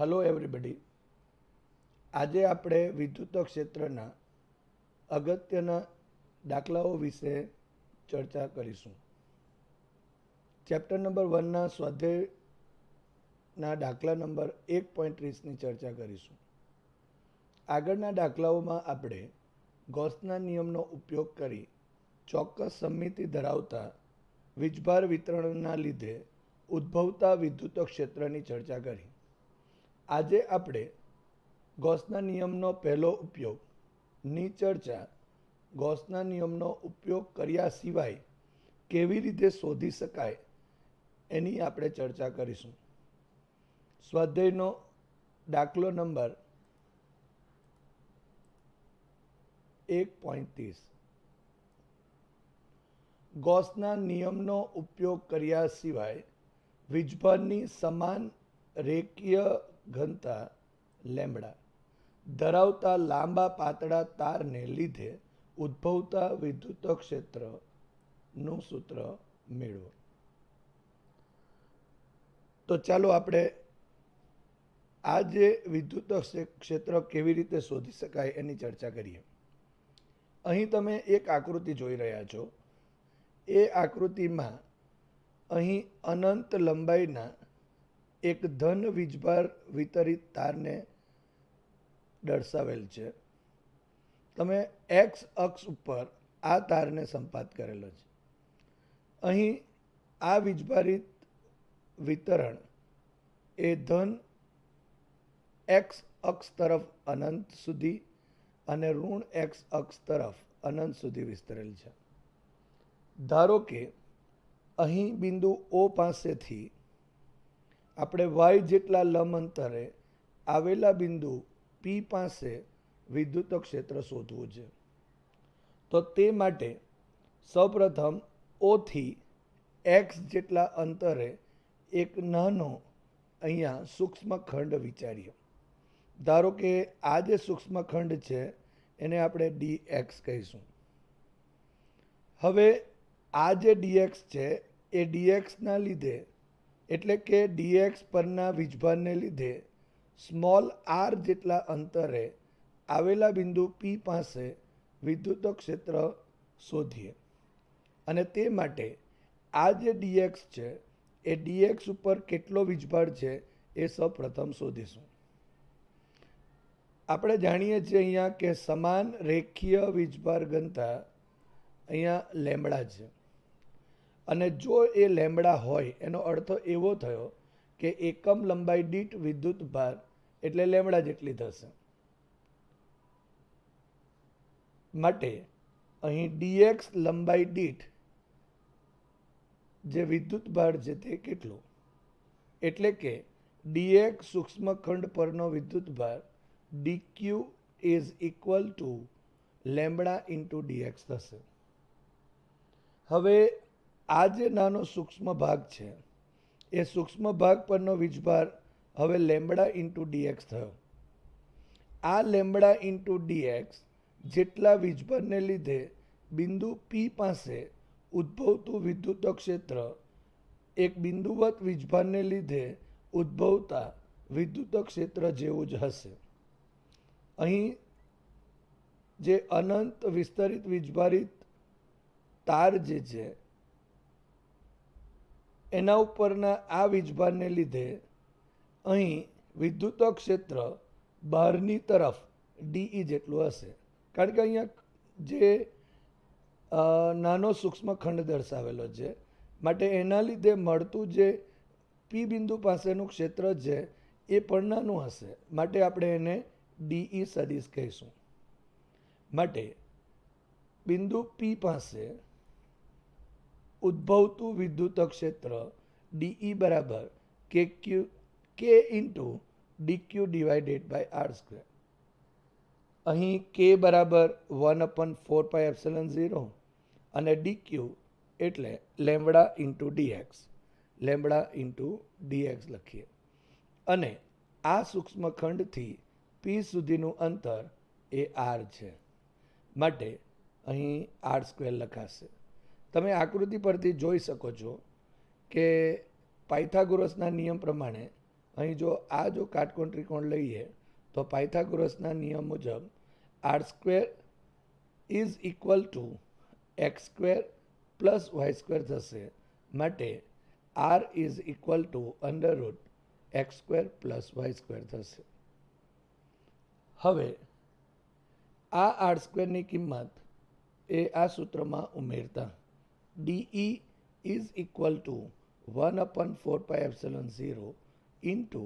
Hello everybody. આજે આપણે વિદ્યુત ક્ષેત્રના અગત્યના દાખલાઓ વિશે ચર્ચા કરીશું. ચેપ્ટર નંબર 1ના સ્વાધ્યાયના દાખલા નંબર 1.30ની ચર્ચા કરીશું. આગળના દાખલાઓમાં આપણે ગૌસના નિયમનો ઉપયોગ કરી ચોક્કસ સમમિતિ ધરાવતા વીજભાર વિતરણના લીધે ઉદ્ભવતા વિદ્યુત ક્ષેત્રની ચર્ચા કરી. આજે આપણે ગૌસના નિયમનો પહેલો ઉપયોગની ચર્ચા ગૌસના નિયમનો ઉપયોગ કર્યા સિવાય કેવી રીતે શોધી શકાય એની આપણે ચર્ચા કરીશું. સ્વાધ્યાયનો દાખલો નંબર 1.30. ગૌસના નિયમનો ઉપયોગ કર્યા સિવાય વીજભારની સમાન રેખીય ઘનતા લેમ્બડા ધરાવતા લાંબા પાતળા તારને લીધે ઉદ્ભવતા વિદ્યુત ક્ષેત્રનું સૂત્ર મેળવો. તો ચાલો આપણે આ જે વિદ્યુત ક્ષેત્ર કેવી રીતે શોધી શકાય એની ચર્ચા કરીએ. અહીં તમે એક આકૃતિ જોઈ રહ્યા છો. એ આકૃતિમાં અહીં અનંત લંબાઈના એક ધન વીજભાર વિતરિત તારને દર્શાવેલ છે. તમે એક્સ અક્ષ ઉપર આ તારને સંપાત કરેલો છે. અહીં આ વીજભારિત વિતરણ એ ધન એક્સ અક્ષ તરફ અનંત સુધી અને ઋણ એક્સ અક્ષ તરફ અનંત સુધી વિસ્તરેલ છે. ધારો કે અહીં બિંદુ ઓ પાસેથી આપણે વાય જેટલા લંબ અંતરે આવેલા બિંદુ પી પાસે વિદ્યુત ક્ષેત્ર શોધવું છે. તો તે માટે સૌપ્રથમ ઓથી એક્સ જેટલા અંતરે એક નાનો અહીંયા સૂક્ષ્મ ખંડ વિચારીએ. ધારો કે આ જે સૂક્ષ્મ ખંડ છે એને આપણે ડી એક્સ કહીશું. હવે આ જે ડીએક્સ છે એ ડીએક્સના લીધે એટલે કે ડીએક્સ પરના વીજભારને લીધે સ્મોલ આર જેટલા અંતરે આવેલા બિંદુ પી પાસે વિદ્યુત ક્ષેત્ર શોધીએ. અને તે માટે આ જે ડીએક્સ છે એ ડીએક્સ ઉપર કેટલો વીજભાર છે એ સૌપ્રથમ શોધીશું. આપણે જાણીએ છીએ અહીંયા કે સમાન રેખીય વીજભાર ઘનતા અહીંયા લેમ્બડા છે. અને જો એ લેમ્બડા હોય એનો અર્થ એવો થયો કે એકમ લંબાઈ દીઠ વિદ્યુત ભાર એટલે લેમ્બડા જેટલી થશે. માટે અહીં ડીએક્સ લંબાઈ દીઠ જે વિદ્યુત ભાર છે તે કેટલો એટલે કે ડીએક્સ સૂક્ષ્મખંડ પરનો વિદ્યુત ભાર dq is equal to lambda into dx થશે. હવે આ જે નાનો સૂક્ષ્મ ભાગ છે એ સૂક્ષ્મ ભાગ પરનો વીજભાર હવે લેમ્બડા ઇન્ટુ ડીએક્સ થયો. આ લેમ્બડા ઇન્ટુ ડીએક્સ જેટલા વીજભારને લીધે બિંદુ પી પાસે ઉદ્ભવતું વિદ્યુત ક્ષેત્ર એક બિંદુવત વીજભારને લીધે ઉદ્ભવતા વિદ્યુત ક્ષેત્ર જેવું જ હશે. અહીં જે અનંત વિસ્તરિત વીજભારિત તાર જે છે એના ઉપરના આ વીજભારને લીધે અહીં વિદ્યુત ક્ષેત્ર બહારની તરફ ડીઈ જેટલું હશે. કારણ કે અહીંયા જે નાનો સૂક્ષ્મ ખંડ દર્શાવેલો છે માટે એના લીધે મળતું જે પી બિંદુ પાસેનું ક્ષેત્ર છે એ પણ નાનું હશે. માટે આપણે એને ડીઈ સદિશ કહીશું. માટે બિંદુ પી પાસે ઉદ્ભવતું વિદ્યુત ક્ષેત્ર ડીઈ બરાબર k into dq divided by r square. અહીં કે બરાબર 1/4πε0 અને ડીક્યુ એટલે lambda into dx. Lambda into dx લખીએ. અને આ સૂક્ષ્મખંડથી પી સુધીનું અંતર એ આર છે. માટે અહીં આર સ્ક્વેર લખાશે. તમે આકૃતિ પરથી જોઈ શકો છો કે પાયથાગોરસના નિયમ પ્રમાણે અહીં જો કાટકોણ ત્રિકોણ લઈએ તો પાયથાગોરસના નિયમ મુજબ r square is equal to x square plus Y square થશે, માટે r is equal to under root x square plus Y square થશે. હવે આ આર સ્ક્વેરની કિંમત એ આ સૂત્રમાં ઉમેરતા D E is equal to 1/4πε0 into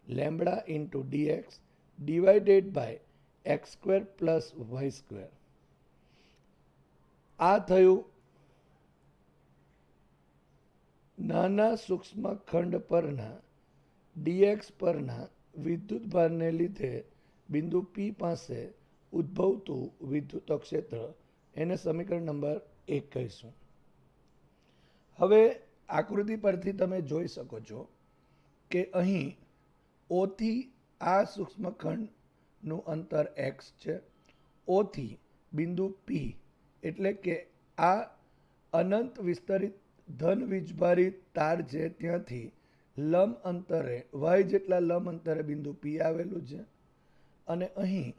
lambda into dx divided by X square plus Y square. આ થયું નાના સૂક્ષ્મખંડ પરના ડીએક્સ પરના વિદ્યુત ભારને લીધે બિંદુ પી પાસે ઉદ્ભવતું વિદ્યુત ક્ષેત્ર, એને સમીકરણ નંબર 1 કહીશું. હવે આકૃતિ પરથી તમે જોઈ શકો છો કે અહીં ઓથી આ સૂક્ષ્મખંડનું અંતર એક્સ છે. ઓથી બિંદુ પી એટલે કે આ અનંત વિસ્તરિત ધન વીજભારિત તાર છે ત્યાંથી લંબ અંતરે વાય જેટલા લંબ અંતરે બિંદુ પી આવેલું છે, અને અહીં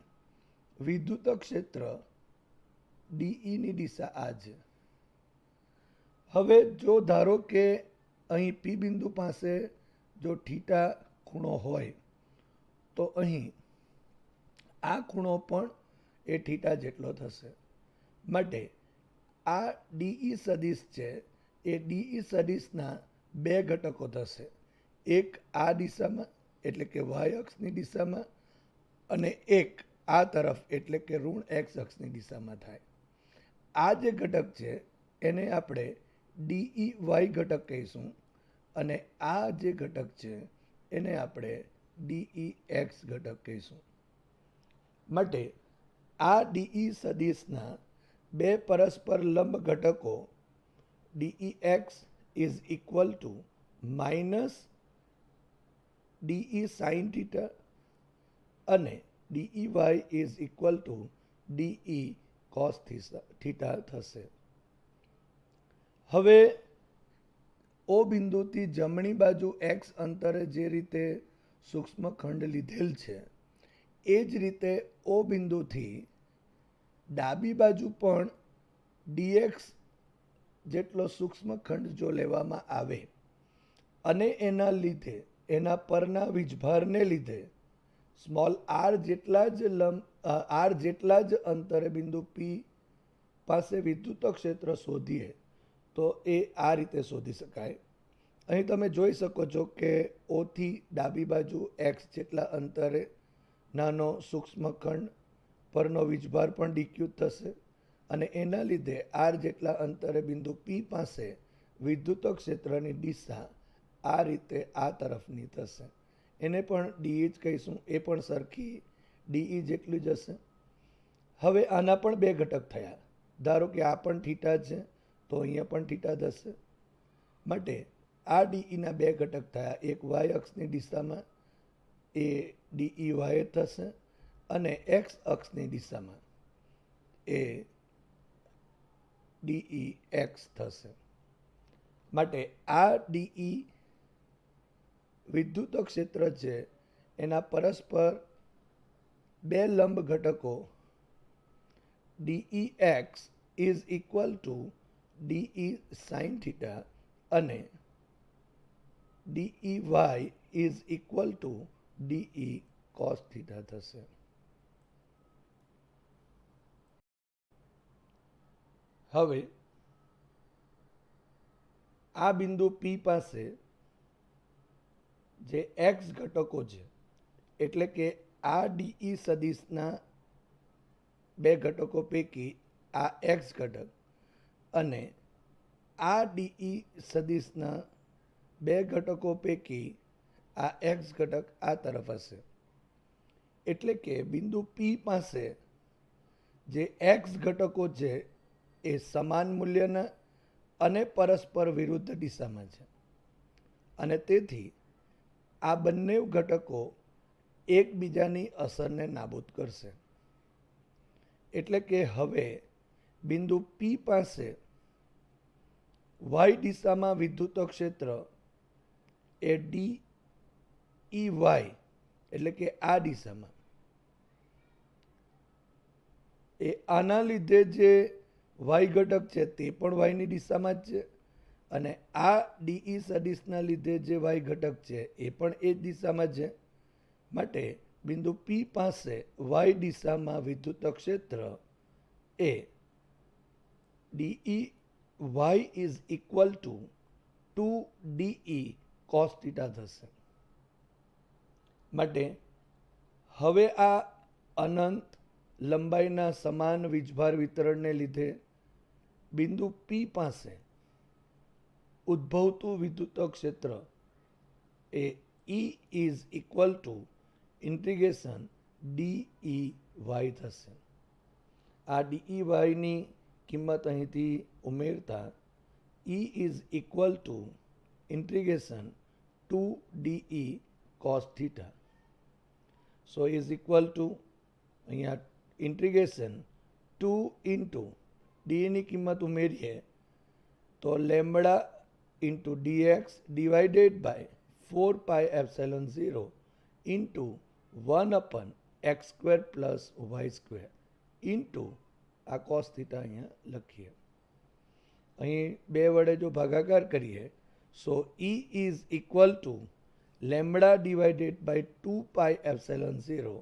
વિદ્યુત ક્ષેત્ર ડીઈની દિશા આ છે. હવે જો ધારો કે અહીં પી બિંદુ પાસે જો થીટા ખૂણો હોય તો અહીં આ ખૂણો પણ એ થીટા જેટલો થશે. માટે આ ડીઈ સદિશ છે એ ડીઈ સદિશના બે ઘટકો થશે. એક આ દિશામાં એટલે કે વાય અક્ષની દિશામાં, અને એક આ તરફ એટલે કે ઋણ એક્સ અક્ષની દિશામાં થાય. આ જે ઘટક છે એને આપણે ડીઈ વાય ઘટક કહીશું, અને આ જે ઘટક છે એને આપણે ડીઈ એક્સ ઘટક કહીશું. માટે આ ડીઈ સદિશના બે પરસ્પર લંબ ઘટકો D E X is equal to minus D E sine theta અને D E Y is equal to D E cos theta થશે. હવે ઓ બિંદુથી જમણી બાજુ એક્સ અંતરે જે રીતે સૂક્ષ્મખંડ લીધેલ છે એ જ રીતે ઓ બિંદુથી ડાબી બાજુ પણ ડીએક્સ જેટલો સૂક્ષ્મખંડ જો લેવામાં આવે અને એના લીધે એના પરના વીજભારને લીધે સ્મોલ આર જેટલા જ અંતરે બિંદુ પી પાસે વિદ્યુત ક્ષેત્ર શોધીએ તો એ આ રીતે શોધી શકાય. અહીં તમે જોઈ શકો છો કે ઓથી ડાબી બાજુ એક્સ જેટલા અંતરે નાનો સૂક્ષ્મખંડ પરનો વીજભાર પણ ડિક્યુત થશે, અને એના લીધે આર જેટલા અંતરે બિંદુ પી પાસે વિદ્યુત ક્ષેત્રની દિશા આ રીતે આ તરફની થશે. એને પણ ડીઈ જ કહીશું, એ પણ સરખી ડીઈ જેટલી જ હશે. હવે આના પણ બે ઘટક થયા. ધારો કે આ પણ થીટા છે તો અહીંયા પણ થીટા થશે. માટે આ ડીઈના બે ઘટક થયા. એક વાય અક્ષની દિશામાં એ ડીઈ વાય થશે, અને એક્સ અક્ષની દિશામાં એ ડીઈ એક્સ થશે. માટે આ ડીઈ વિદ્યુત ક્ષેત્ર છે એના પરસ્પર બે લંબ ઘટકો D E X is equal to D E sine theta અને D E Y is equal to D E cos theta થશે. હવે આ બિંદુ પી પાસે જે એક્સ ઘટકો છે એટલે કે આ ડીઈ સદિશના બે ઘટકો પૈકી આ એક્સ ઘટક અને આ ડીઈ સદિશના બે ઘટકો પૈકી આ એક્સ ઘટક આ તરફ હશે. એટલે કે બિંદુ પી પાસે જે એક્સ ઘટકો છે એ સમાન મૂલ્યના અને પરસ્પર વિરુદ્ધ દિશામાં છે, અને તેથી આ બંને ઘટકો એકબીજાની અસરને નાબૂદ કરશે. એટલે કે હવે બિંદુ પી પાસે વાય દિશામાં વિદ્યુત ક્ષેત્ર એ ડી ઈ વાય એટલે કે આ દિશામાં, એ આના લીધે જે વાય ઘટક છે તે પણ વાયની દિશામાં જ છે, અને આ ડીઈ સદિશના લીધે જે વાય ઘટક છે એ પણ એ જ દિશામાં છે. માટે બિંદુ પી પાસે વાય દિશામાં વિદ્યુત ક્ષેત્ર એ D E Y is equal to 2DE cos theta થશે. માટે હવે આ અનંત લંબાઈના સમાન વીજભાર વિતરણને લીધે બિંદુ પી પાસે ઉદ્ભવતું વિદ્યુત ક્ષેત્ર એ E is equal to integration dE y થશે. આ ડીઈ વાયની કિંમત અહીંથી ઉમેરતા E is equal to integration 2DE cos theta. So is equal to અહીંયા ઇન્ટિગ્રેશન 2 ઇન્ટુ ડીની કિંમત ઉમેરીએ તો lambda into dx divided by 4 pi epsilon 0 into 1/x² plus y² into આ કોસ થીટા અહીંયા લખીએ. અહીં 2 વડે જો ભાગાકાર કરીએ so E is equal to lambda divided by 2 pi epsilon 0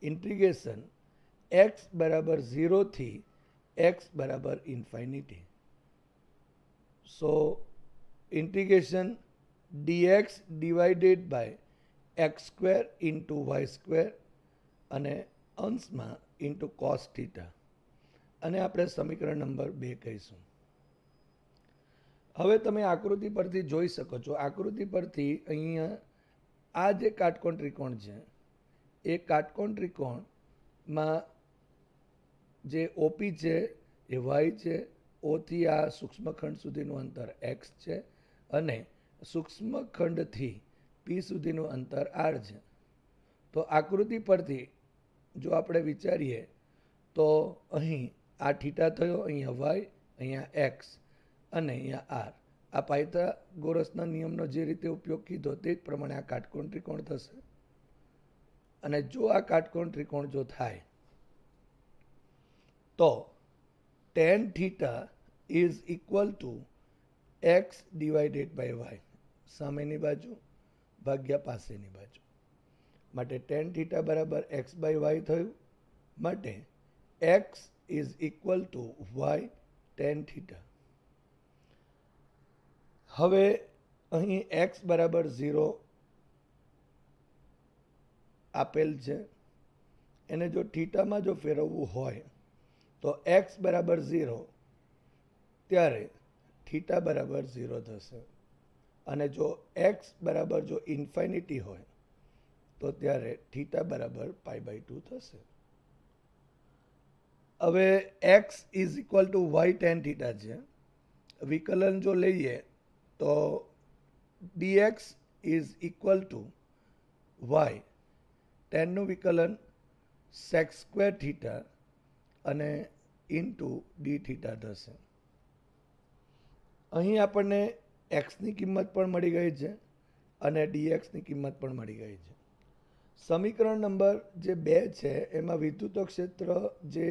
integration x બરાબર 0 થી x બરાબર infinity. So integration dx divided by x² into y² અને અંશમાં ઇન્ટુ કોસ થીટા, અને આપણે સમીકરણ નંબર 2 કહીશું. હવે તમે આકૃતિ પરથી જોઈ શકો છો, આકૃતિ પરથી અહીંયા આ જે કાટકોણ ત્રિકોણ છે એ કાટકોણ ત્રિકોણમાં જે ઓપી છે એ વાય છે, ઓથી આ સૂક્ષ્મખંડ સુધીનું અંતર x છે, અને સૂક્ષ્મખંડથી પી સુધીનું અંતર r છે. તો આકૃતિ પરથી જો આપણે વિચારીએ તો અહીં આ થીટા થયો, અહીંયા વાય, અહીંયા એક્સ અને અહીંયા r. આ પાયથાગોરસના નિયમનો જે રીતે ઉપયોગ કીધો તે જ પ્રમાણે આ કાટકોણ ત્રિકોણ થશે. અને જો આ કાટકોણ ત્રિકોણ જો થાય તો tan theta is equal to x divided by y, સામેની બાજુ ભાગ્યા પાસેની બાજુ. માટે tan થીટા બરાબર એક્સ બાય વાય થયું. માટે x is equal to Y tan theta. હવે અહીં x બરાબર 0 આપેલ છે, એને જો થીટામાં જો ફેરવવું હોય તો x બરાબર 0 ત્યારે થીટા બરાબર 0 થશે, અને જો x બરાબર જો ઇન્ફાઇનિટી હોય તો ત્યારે થીટા બરાબર π/2 થશે. હવે x is equal to Y tan theta છે. વિકલન જો લઈએ તો dx is equal to Y ટેનનું વિકલન sec² થીટા અને ઇન્ટુ ડી થીટા થશે. અહીં આપણને એક્સની કિંમત પણ મળી ગઈ છે અને ડીએક્સની કિંમત પણ મળી ગઈ છે. સમીકરણ નંબર જે 2 છે એમાં વિદ્યુત ક્ષેત્ર જે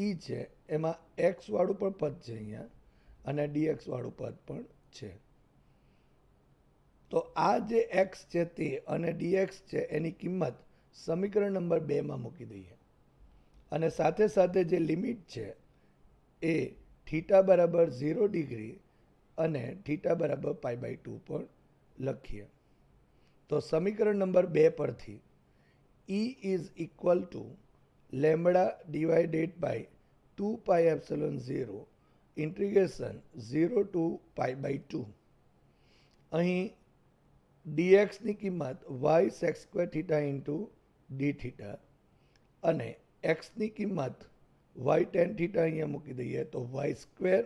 ઈ છે એમાં એક્સ વાળું પણ પદ છે અહીંયા, અને ડીએક્સ વાળું પદ પણ છે. તો આ જે એક્સ છે તે અને ડીએક્સ છે એની કિંમત સમીકરણ નંબર 2 માં મૂકી દઈએ, અને સાથે સાથે જે લિમિટ છે એ થીટા બરાબર 0 ડિગ્રી અને થીટા બરાબર π/2 પણ લખીએ. તો સમીકરણ નંબર 2 પરથી E is equal to lambda divided by 2 pi epsilon 0 integration 0 to π/2. અહીં dxની કિંમત y sec² theta into D theta અને xની કિંમત y tan થીટા અહીંયા મૂકી દઈએ તો y²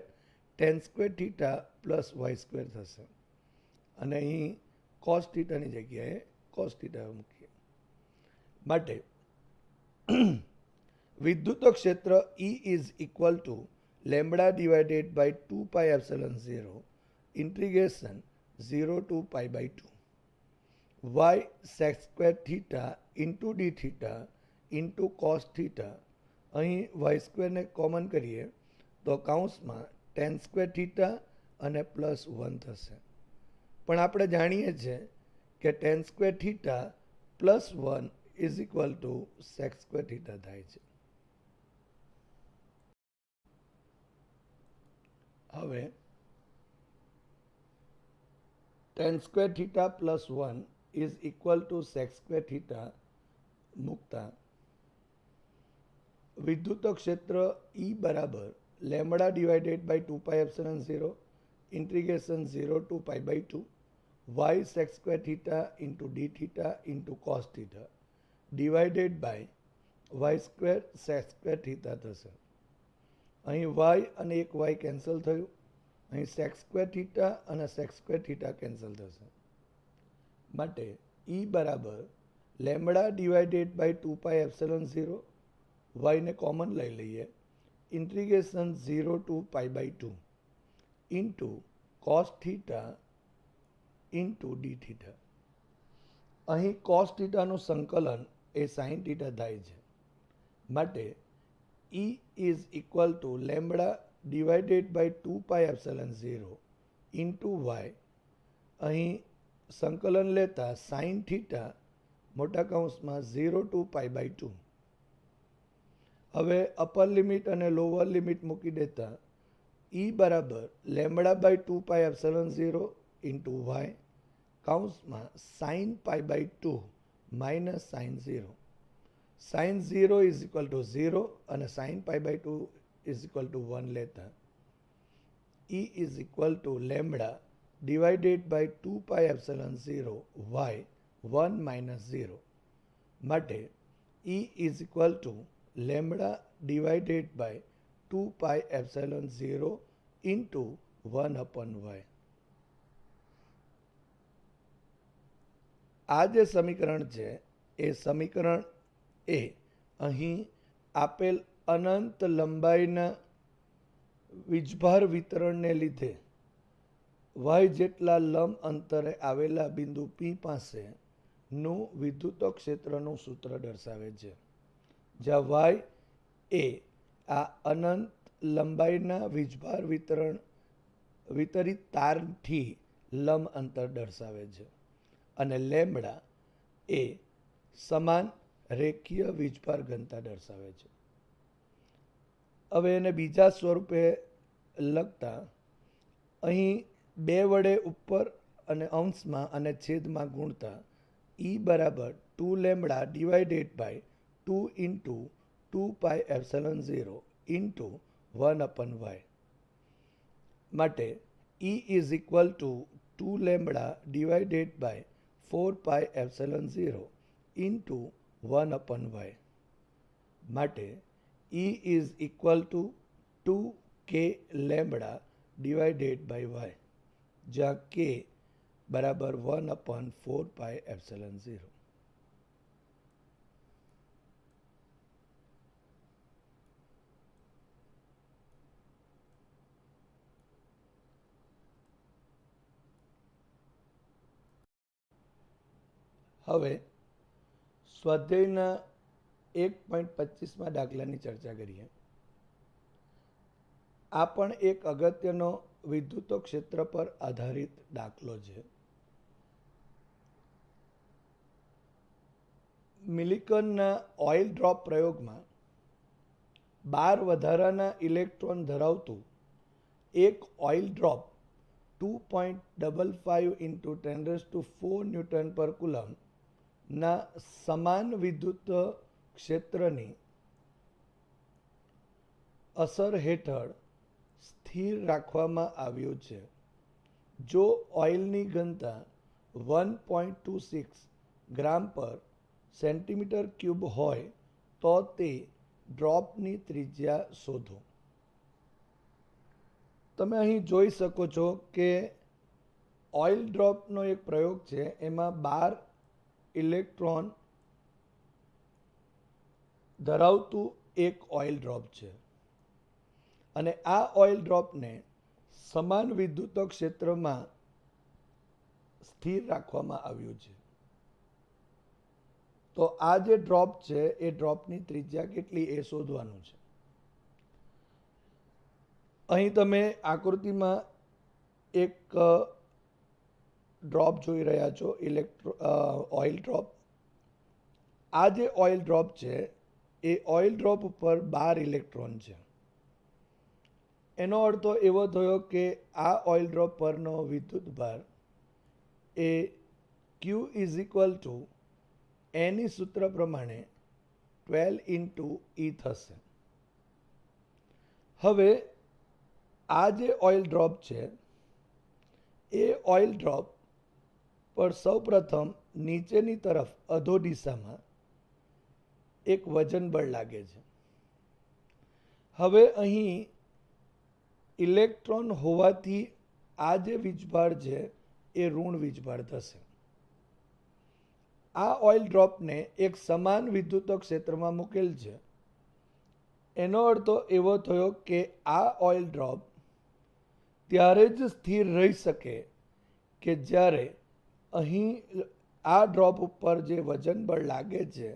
tan² theta plus y² થશે, અને અહીં cos થીટાની જગ્યાએ cos થીટા મૂકીએ. માટે વિદ્યુત ક્ષેત્ર E is equal to lambda divided by 2 pi epsilon 0 integration 0 to π/2. Y sec square theta into D theta into cos theta. અહીં વાય સ્ક્વેરને કોમન કરીએ તો કૌંસમાં ટેન સ્ક્વેર થીટા અને પ્લસ 1 થશે. પણ આપણે જાણીએ છીએ કે tan square theta plus 1 is equal to sec square theta થાય છે. હવે tan square theta plus 1 is equal to sec square theta મૂકતા વિદ્યુત ક્ષેત્ર E બરાબર lambda divided by 2 pi epsilon 0 integration 0 to pi by 2 y sec square theta into D theta into cos theta divided by y square sec square theta થશે. અહીં Y અને એક Y cancel થયું. અહીં સેક સ્ક્વેર થીટા અને સેક square theta cancel થશે. માટે E બરાબર lambda divided by 2 pi epsilon 0 વાયને કોમન લઈ લઈએ integration 0 to pi by 2 into cos theta into D theta. અહીં કોસ થીટાનું સંકલન એ સાઇન થીટા થાય છે. માટે E is equal to lambda divided by 2 pi epsilon 0 into Y. અહીં સંકલન લેતા સાઇન થીટા મોટા કૌંસમાં 0 ટુ પાઈ બાય 2. હવે અપર લિમિટ અને લોઅર લિમિટ મૂકી દેતા E બરાબર lambda by 2 pi epsilon 0 into Y કૌંસમાં sine pi by 2 minus sine 0. Sine 0 is equal to 0 અને sine pi by 2 is equal to 1 લેતા E is equal to lambda divided by 2 pi epsilon 0 Y 1 minus 0. માટે E is equal to lambda divided by 2 pi epsilon 0 into 1 upon y. આ જે સમીકરણ છે એ સમીકરણ એ અહીં આપેલ અનંત લંબાઈના વીજભાર વિતરણને લીધે વાય જેટલા લંબ અંતરે આવેલા બિંદુ P પાસેનું વિદ્યુત ક્ષેત્રનું સૂત્ર દર્શાવે છે, જ્યાં વાય એ આ અનંત લંબાઈના વીજભાર વિતરિત તારથી લંબ અંતર દર્શાવે છે અને લેમડા એ સમાન રેખીય વીજભાર ઘનતા દર્શાવે છે. હવે એને બીજા સ્વરૂપે લખતા અહીં 2 વડે ઉપર અને અંશમાં અને છેદમાં ગુણતા E બરાબર 2 lambda divided by 2 into 2 pi epsilon 0 into 1 upon Y. માટે E is equal to 2 lambda divided by 4 pi epsilon 0 into 1 upon Y. માટે E is equal to 2 K lambda divided by Y, જ્યાં કે બરાબર 1 અપન 4 pi epsilon 0. હવે સ્વાધ્યાયના 1.25માં દાખલાની ચર્ચા કરીએ. આ પણ એક અગત્યનો વિદ્યુત ક્ષેત્ર પર આધારિત દાખલો છે. મિલિકનના ઓઇલ ડ્રોપ પ્રયોગમાં 12 વધારાના ઇલેક્ટ્રોન ધરાવતું એક ઓઇલ ડ્રોપ 2.55 ઇન્ટુ 10⁴ ન્યૂટન પર કુલમ ના સમાન વિદ્યુત ક્ષેત્રની અસર હેઠળ સ્થિર રાખવામાં આવ્યું છે. જો ઓઇલની ઘનતા 1.26 ગ્રામ પર સેન્ટીમીટર ક્યુબ હોય તો તે ડ્રોપની ત્રિજ્યા શોધો. તમે અહીં જોઈ શકો છો કે ઓઇલ ડ્રોપનો એક પ્રયોગ છે. એમાં 12 ઇલેક્ટ્રોન ધરાવતું એક ઓઇલ ડ્રોપ છે અને આ ઓઇલ ડ્રોપને સમાન વિદ્યુત ક્ષેત્રમાં સ્થિર રાખવામાં આવ્યું છે. તો આ જે ડ્રોપ છે એ ડ્રોપની ત્રિજ્યા કેટલી એ શોધવાનું છે. અહીં તમે આકૃતિમાં એક ડ્રોપ જોઈ રહ્યા છો, ઓઇલ ડ્રોપ. આ જે ઓઇલ ડ્રોપ છે એ ઓઇલ ડ્રોપ ઉપર 12 ઇલેક્ટ્રોન છે. એનો અર્થ એવો થયો કે આ ઓઇલ ડ્રોપ પરનો વિદ્યુત ભાર એ Q ઇઝ ઇક્વલ ટુ એની સૂત્ર પ્રમાણે 12 ઇન્ટુ E થશે. હવે આ જે ઓઇલ ડ્રોપ છે એ ઓઇલ ડ્રોપ પર સૌપ્રથમ નીચેની તરફ અધો દિશામાં એક વજન બળ લાગે છે. હવે અહીં ઇલેક્ટ્રોન હોવાથી આ જે વીજભાર છે એ ઋણ વીજભાર થશે. આ ઓઇલ ડ્રોપને એક સમાન વિદ્યુત ક્ષેત્રમાં મૂકેલ છે. એનો અર્થ એવો થયો કે આ ઓઇલ ડ્રોપ ત્યારે જ સ્થિર રહી શકે કે જ્યારે અહીં આ ડ્રોપ ઉપર જે વજન બળ લાગે છે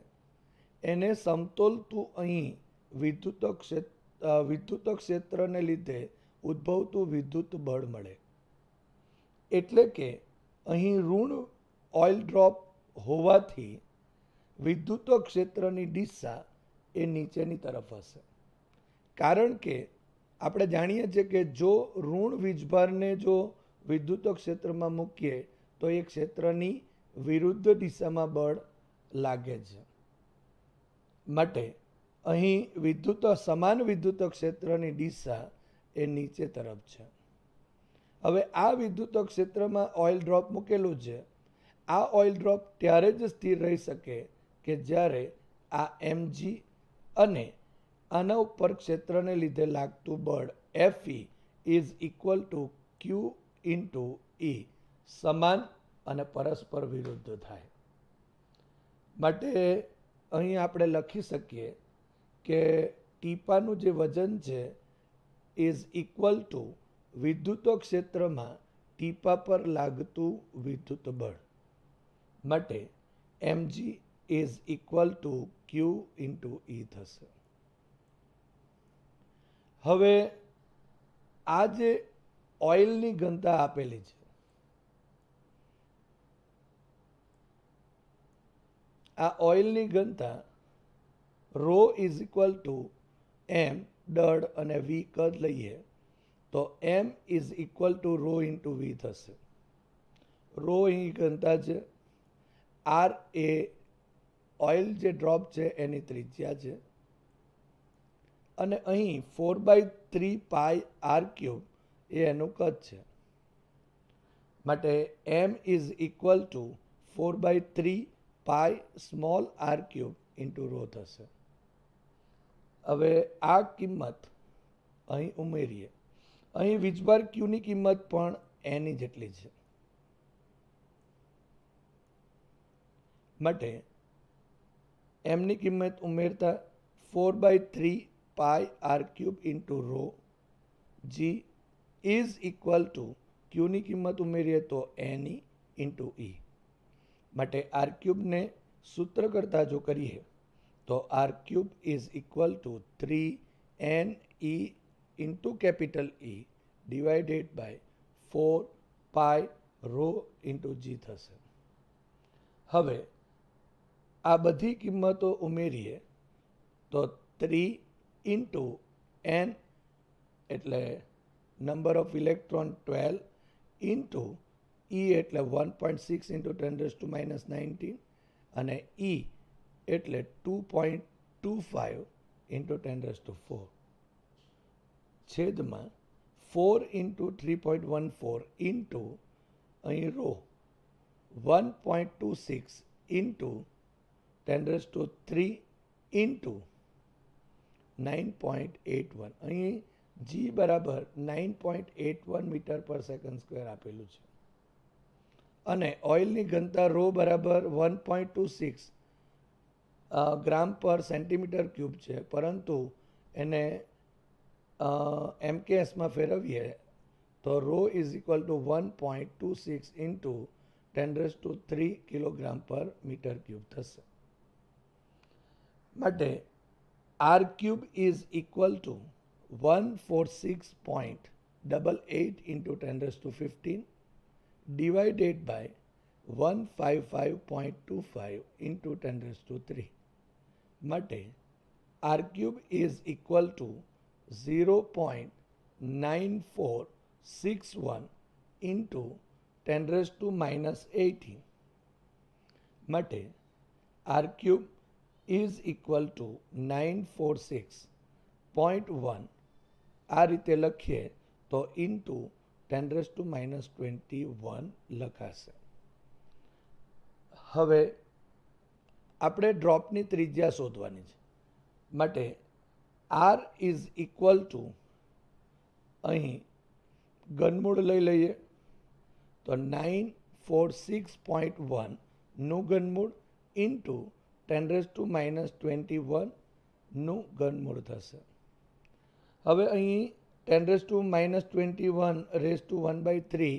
એને સમતોલતું અહીં વિદ્યુત ક્ષેત્રને લીધે ઉદ્ભવતું વિદ્યુત બળ મળે. એટલે કે અહીં ઋણ ઓઇલ ડ્રોપ હોવાથી વિદ્યુત ક્ષેત્રની દિશા એ નીચેની તરફ હશે. કારણ કે આપણે જાણીએ છીએ કે જો ઋણ વીજભારને જો વિદ્યુત ક્ષેત્રમાં મૂકીએ તો એ ક્ષેત્રની વિરુદ્ધ દિશામાં બળ લાગે છે. માટે અહીં સમાન વિદ્યુત ક્ષેત્રની દિશા એ નીચે તરફ છે. હવે આ વિદ્યુત ક્ષેત્રમાં ઓઇલ ડ્રોપ મૂકેલું છે. આ ઓઇલ ડ્રોપ ત્યારે જ સ્થિર રહી શકે કે જ્યારે આ mg અને આના ઉપર ક્ષેત્રને લીધે લાગતું બળ Fe is equal two Q into E સમાન અને પરસ્પર વિરુદ્ધ થાય. માટે અહીં આપણે લખી શકીએ કે ટીપાનું જે વજન છે ઇઝ ઇક્વલ ટુ વિદ્યુત ક્ષેત્રમાં ટીપા પર લાગતું વિદ્યુત બળ. માટે mg is equal two Q into E થશે. હવે આ જે ઓઇલની ઘનતા આપેલી છે, આ ઓઇલની ઘનતા rho is equal to M દળ અને વી કદ લઈએ તો M is equal to rho into V થશે. રો અહીં ઘનતા છે, આર એ ઓઇલ જે ડ્રોપ છે એની ત્રિજ્યા છે, અને અહીં 4/3 પાઈ આર ક્યુબ એ એનું કદ છે. માટે M is equal to 4/3 pi small R cube into rho થશે. હવે આ કિંમત અહીં ઉમેરીએ. અહીં વીજભાર ક્યુની કિંમત પણ એની જેટલી છે. માટે એમની કિંમત ઉમેરતા 4/3 pi R cube into rho G is equal to ક્યુની કિંમત ઉમેરીએ તો એની ઇન્ટુ ઈ. માટે આર ક્યુબને સૂત્ર કરતાં જો કરીએ તો R cube is equal to 3NE into capital E divided by 4 pi rho into G થશે. હવે આ બધી કિંમતો ઉમેરીએ તો 3 ઇન્ટુ n એટલે number of electron 12 into E એટલે 1.6 ઇન્ટુ 10⁻⁻19 અને E એટલે 2.25 ઇન્ટુ 10⁻⁴ છેદમાં 4 ઇન્ટુ 3.14 ઇન્ટુ અહીં રો 1.26 ઇન્ટુ 10⁻³ ઇન્ટુ 9.81. અહીં જી બરાબર 9.81 મીટર પર સેકન્ડ સ્ક્વેર આપેલું છે અને ઓઇલની ઘનતા રો બરાબર 1.26 ગ્રામ પર સેન્ટીમીટર ક્યુબ છે, પરંતુ એને MKSમાં ફેરવીએ તો rho is equal to 1.26 into 10⁻³ kilogram per metre cube થશે. માટે R cube is equal to 146.88 into 10 raised to 15 divided by 155.25 into 10 raised to 3 માટે R cube is equal to 0.9461 into 10 raised to minus 18 માટે R cube is equal to 946.1 આ રીતે લખીએ તો into 10 raised to minus 21 લખાશે. હવે આપણે ડ્રોપની ત્રિજ્યા શોધવાની છે માટે આર ઇઝ ઇક્વલ ટુ અહીં ઘનમૂળ લઈ લઈએ તો 946.1 નું ઘનમૂળ ઇન્ટુ 10 raised to minus 21 નું ઘનમૂળ થશે. હવે અહીં 10 raised to minus 21 raised to 1 by 3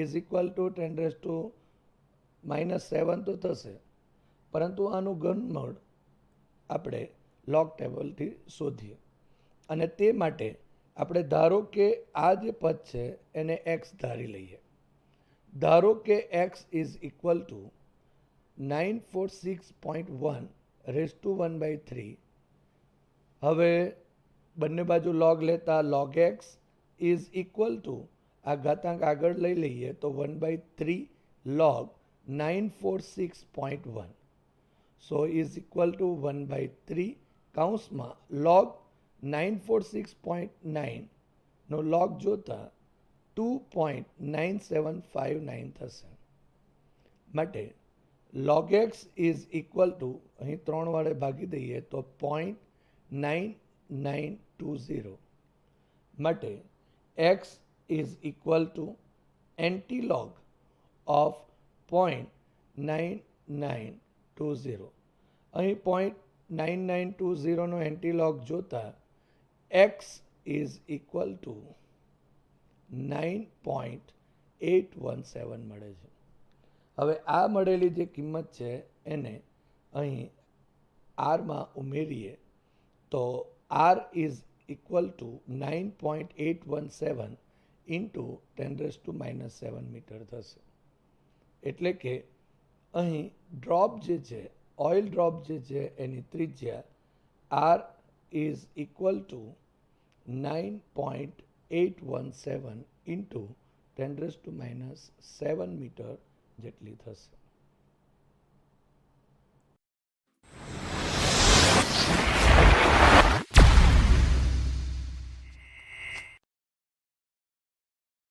is equal to 10 raised to minus 7 તો થશે, પરંતુ આનું ઘનમૂળ આપણે લોગ ટેબલથી શોધીએ અને તે માટે આપણે ધારો કે આ જે પદ છે એને x ધારી લઈએ. ધારો કે x is equal to 946.1 raised to 1 by 3. હવે બંને બાજુ લોગ લેતા log x is equal two આ ઘાતાંક આગળ લઈ લઈએ તો 1 by 3 log 946.1 so is equal to 1 by 3 કૌંસમાં log 946.9 નો log જોતા 2.9759 થશે. માટે log x is equal two અહીં 3 વડે ભાગી દઈએ તો 0.9920 માટે x is equal two antilog of 0.9920. અહીં 0.9920 નો એન્ટીલોગ જોતા x ઇઝ ઇક્વલ ટુ 9.817 મળે છે. હવે આ મળેલી જે કિંમત છે એને અહીં આરમાં ઉમેરીએ તો R is equal to 9.817 into 10 raised to minus 7 metre થશે. એટલે કે અહીં ડ્રોપ જે છે, ઓઇલ ડ્રોપ જે છે એની ત્રિજ્યા R is equal to 9.817 into 10 raised to minus 7 metre જેટલી થશે.